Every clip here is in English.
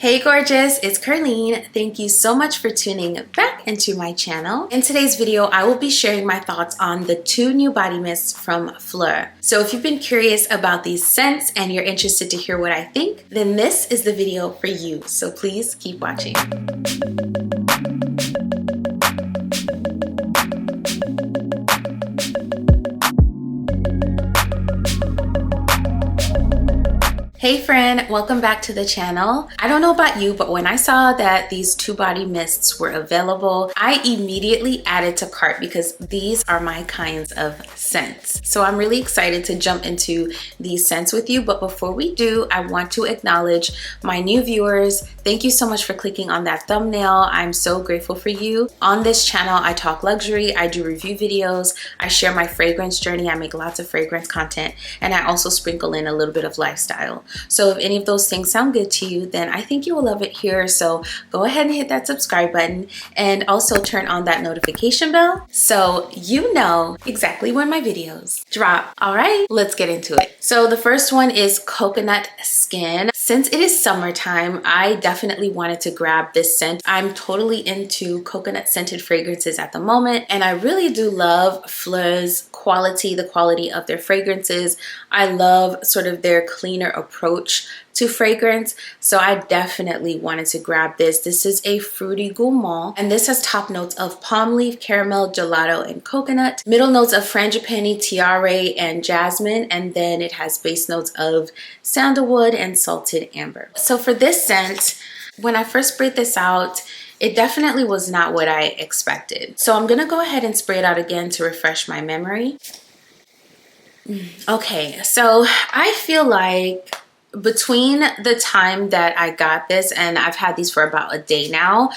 Hey gorgeous, it's Ker-leen. Thank you so much for tuning back into my channel. In today's video, I will be sharing my thoughts on the 2 new body mists from Phlur. So if you've been curious about these scents and you're interested to hear what I think, then this is the video for you. So please keep watching. Hey friend, welcome back to the channel. I don't know about you, but when I saw that these 2 body mists were available, I immediately added to cart because these are my kinds of scents. So I'm really excited to jump into these scents with you. But before we do, I want to acknowledge my new viewers. Thank you so much for clicking on that thumbnail. I'm so grateful for you. On this channel, I talk luxury, I do review videos, I share my fragrance journey, I make lots of fragrance content, and I also sprinkle in a little bit of lifestyle. So if any of those things sound good to you, then I think you will love it here. So go ahead and hit that subscribe button and also turn on that notification bell so you know exactly when my videos drop. All right, let's get into it. So the first one is Coconut Skin. Since it is summertime, I definitely wanted to grab this scent. I'm totally into coconut scented fragrances at the moment, and I really do love Phlur's quality, the quality of their fragrances. I love sort of their cleaner approach to fragrance, so I definitely wanted to grab this. This is a fruity gourmand, and this has top notes of palm leaf, caramel, gelato, and coconut, middle notes of frangipani, tiare, and jasmine, and then it has base notes of sandalwood and salted amber. So for this scent, when I first sprayed this out, it definitely was not what I expected. So I'm gonna go ahead and spray it out again to refresh my memory. Okay, so I feel like between the time that I got this, and I've had these for about a day now,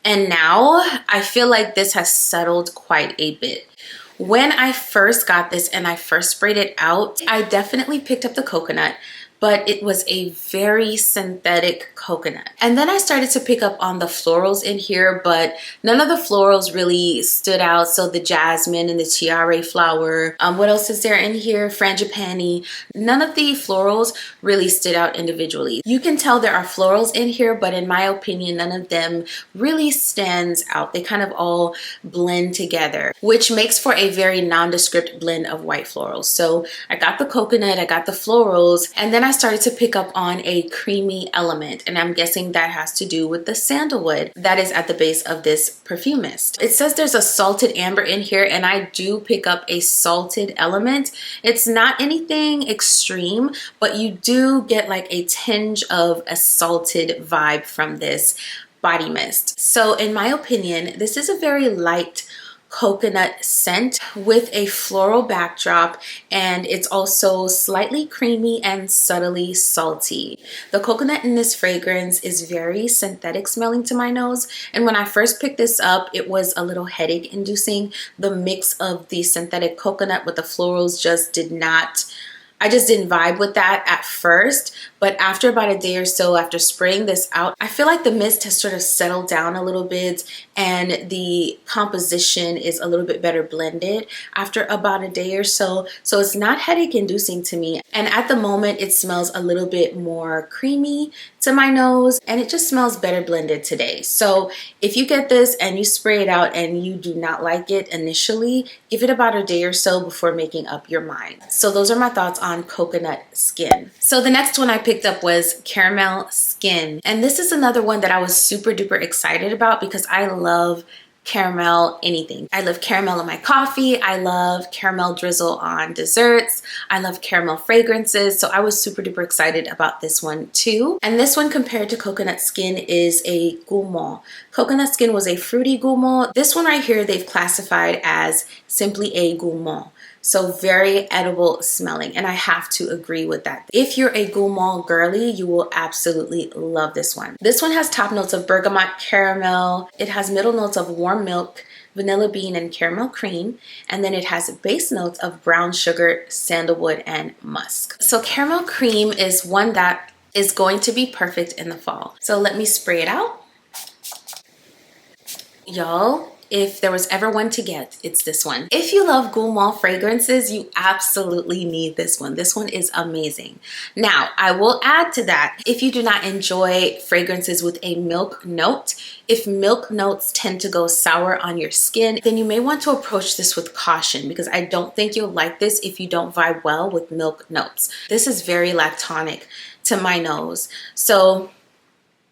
and now I feel like this has settled quite a bit. When I first got this and I first sprayed it out, I definitely picked up the coconut, but it was a very synthetic coconut. And then I started to pick up on the florals in here, but none of the florals really stood out. So the jasmine and the tiare flower. What else is there in here? Frangipani. None of the florals really stood out individually. You can tell there are florals in here, but in my opinion, none of them really stands out. They kind of all blend together, which makes for a very nondescript blend of white florals. So I got the coconut, I got the florals, and then I started to pick up on a creamy element, and I'm guessing that has to do with the sandalwood that is at the base of this perfume mist. It says there's a salted amber in here, and I do pick up a salted element. It's not anything extreme, but you do get like a tinge of a salted vibe from this body mist. So in my opinion, this is a very light coconut scent with a floral backdrop, and it's also slightly creamy and subtly salty. The coconut in this fragrance is very synthetic smelling to my nose, and when I first picked this up, it was a little headache inducing. The mix of the synthetic coconut with the florals just did not, I just didn't vibe with that at first. But after about a day or so after spraying this out, I feel like the mist has sort of settled down a little bit and the composition is a little bit better blended after about a day or so. So it's not headache inducing to me. And at the moment, it smells a little bit more creamy to my nose, and it just smells better blended today. So if you get this and you spray it out and you do not like it initially, give it about a day or so before making up your mind. So those are my thoughts on Coconut Skin. So the next one I picked up was Caramel Skin, and this is another one that I was super duper excited about because I love caramel anything. I love caramel in my coffee. I love caramel drizzle on desserts. I love caramel fragrances. So I was super duper excited about this one too. And this one compared to Coconut Skin is a gourmand. Coconut Skin was a fruity gourmand. This one right here, they've classified as simply a gourmand. So very edible smelling, and I have to agree with that. If you're a gourmand girly, you will absolutely love this one. This one has top notes of bergamot caramel. It has middle notes of warm milk, vanilla bean, and caramel cream. And then it has base notes of brown sugar, sandalwood, and musk. So caramel cream is one that is going to be perfect in the fall. So let me spray it out. Y'all, If there was ever one to get, it's this one. If you love gourmand fragrances, you absolutely need this one. This one is amazing. Now, I will add to that, if you do not enjoy fragrances with a milk note, if milk notes tend to go sour on your skin, then you may want to approach this with caution, because I don't think you'll like this if you don't vibe well with milk notes. This is very lactonic to my nose. So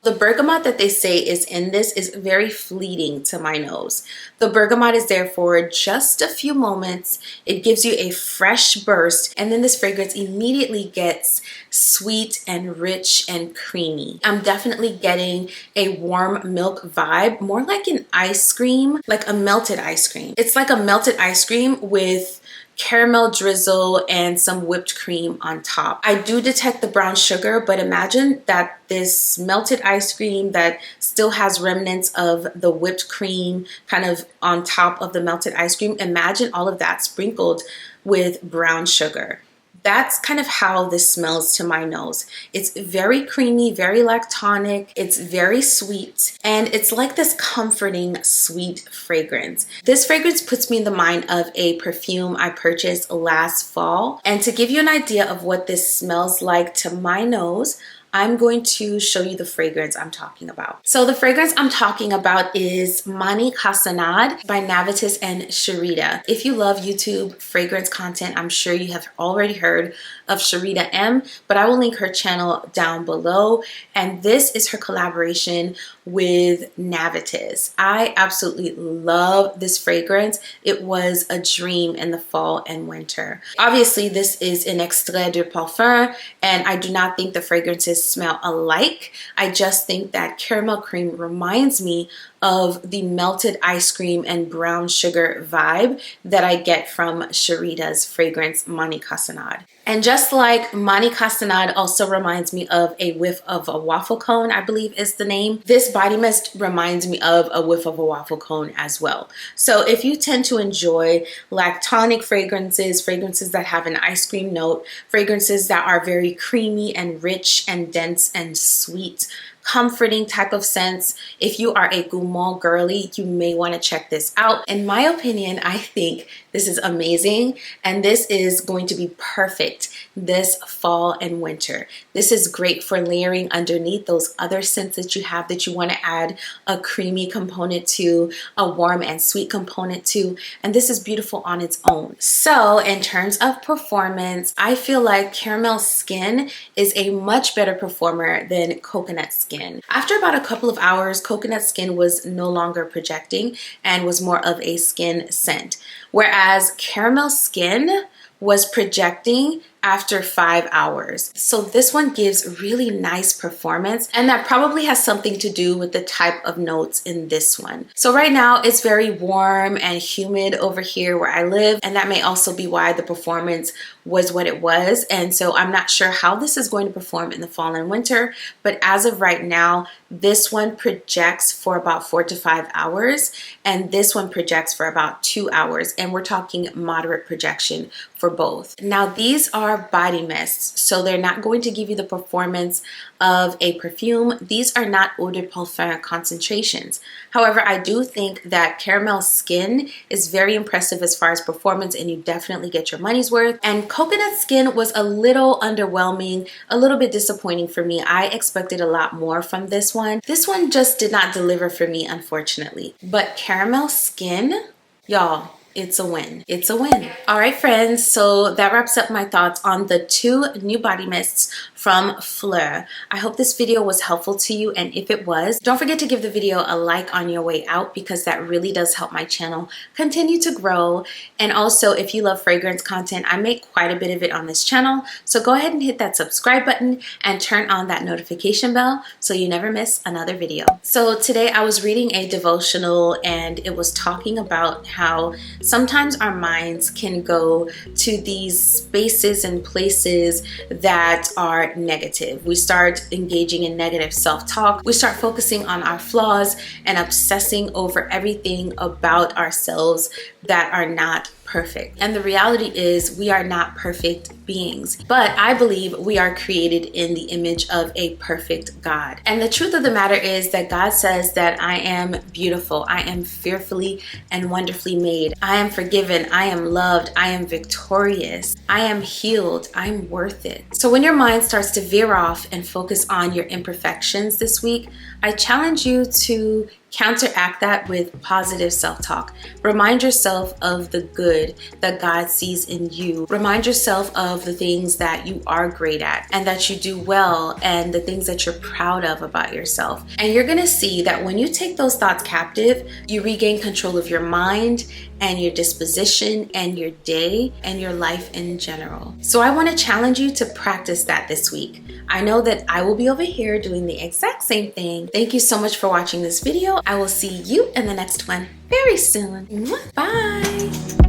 the bergamot that they say is in this is very fleeting to my nose. The bergamot is there for just a few moments. It gives you a fresh burst, and then this fragrance immediately gets sweet and rich and creamy. I'm definitely getting a warm milk vibe, more like an ice cream, like a melted ice cream. It's like a melted ice cream with caramel drizzle and some whipped cream on top. I do detect the brown sugar, but imagine that this melted ice cream that still has remnants of the whipped cream kind of on top of the melted ice cream. Imagine all of that sprinkled with brown sugar. That's kind of how this smells to my nose. It's very creamy, very lactonic, it's very sweet, and it's like this comforting, sweet fragrance. This fragrance puts me in the mind of a perfume I purchased last fall. And to give you an idea of what this smells like to my nose, I'm going to show you the fragrance I'm talking about. So the fragrance I'm talking about is Mani Casanade by Navitus and Sharita. If you love YouTube fragrance content, I'm sure you have already heard of Sharita M, but I will link her channel down below. And this is her collaboration with Navitus. I absolutely love this fragrance. It was a dream in the fall and winter. Obviously, this is an extrait de parfum, and I do not think the fragrances smell alike. I just think that caramel cream reminds me of the melted ice cream and brown sugar vibe that I get from Sharita's fragrance Mani Casanade. And just like Mani Casanade also reminds me of a whiff of a waffle cone, I believe is the name, this body mist reminds me of a whiff of a waffle cone as well. So if you tend to enjoy lactonic fragrances, fragrances that have an ice cream note, fragrances that are very creamy and rich and dense and sweet, comforting type of scents, if you are a gourmand girly, you may want to check this out. In my opinion, I think this is amazing, and this is going to be perfect this fall and winter. This is great for layering underneath those other scents that you have that you want to add a creamy component to, a warm and sweet component to, and this is beautiful on its own. So in terms of performance, I feel like Caramel Skin is a much better performer than Coconut Skin. After about a couple of hours, Coconut Skin was no longer projecting and was more of a skin scent, whereas Caramel Skin was projecting after 5 hours. So this one gives really nice performance, and that probably has something to do with the type of notes in this one. So right now it's very warm and humid over here where I live, and that may also be why the performance was what it was. And so I'm not sure how this is going to perform in the fall and winter, but as of right now, this one projects for about 4 to 5 hours, and this one projects for about 2 hours, and we're talking moderate projection for both. Now these are body mists, so they're not going to give you the performance of a perfume. These are not eau de parfum concentrations. However, I do think that Caramel Skin is very impressive as far as performance, and you definitely get your money's worth. And Coconut Skin was a little underwhelming, a little bit disappointing for me. I expected a lot more from this one. This one just did not deliver for me, unfortunately. But Caramel Skin, y'all, it's a win. It's a win. All right, friends. So that wraps up my thoughts on the 2 new body mists from Phlur. I hope this video was helpful to you, and if it was, don't forget to give the video a like on your way out, because that really does help my channel continue to grow. And also, if you love fragrance content, I make quite a bit of it on this channel, so go ahead and hit that subscribe button and turn on that notification bell so you never miss another video. So today I was reading a devotional, and it was talking about how sometimes our minds can go to these spaces and places that are negative. We start engaging in negative self-talk. We start focusing on our flaws and obsessing over everything about ourselves that are not perfect. And the reality is we are not perfect beings, but I believe we are created in the image of a perfect God. And the truth of the matter is that God says that I am beautiful, I am fearfully and wonderfully made, I am forgiven, I am loved, I am victorious, I am healed, I'm worth it. So when your mind starts to veer off and focus on your imperfections this week, I challenge you to counteract that with positive self-talk. Remind yourself of the good that God sees in you. Remind yourself of the things that you are great at and that you do well, and the things that you're proud of about yourself. And you're gonna see that when you take those thoughts captive, you regain control of your mind and your disposition and your day and your life in general. So I want to challenge you to practice that this week. I know that I will be over here doing the exact same thing. Thank you so much for watching this video. I will see you in the next one very soon. Bye.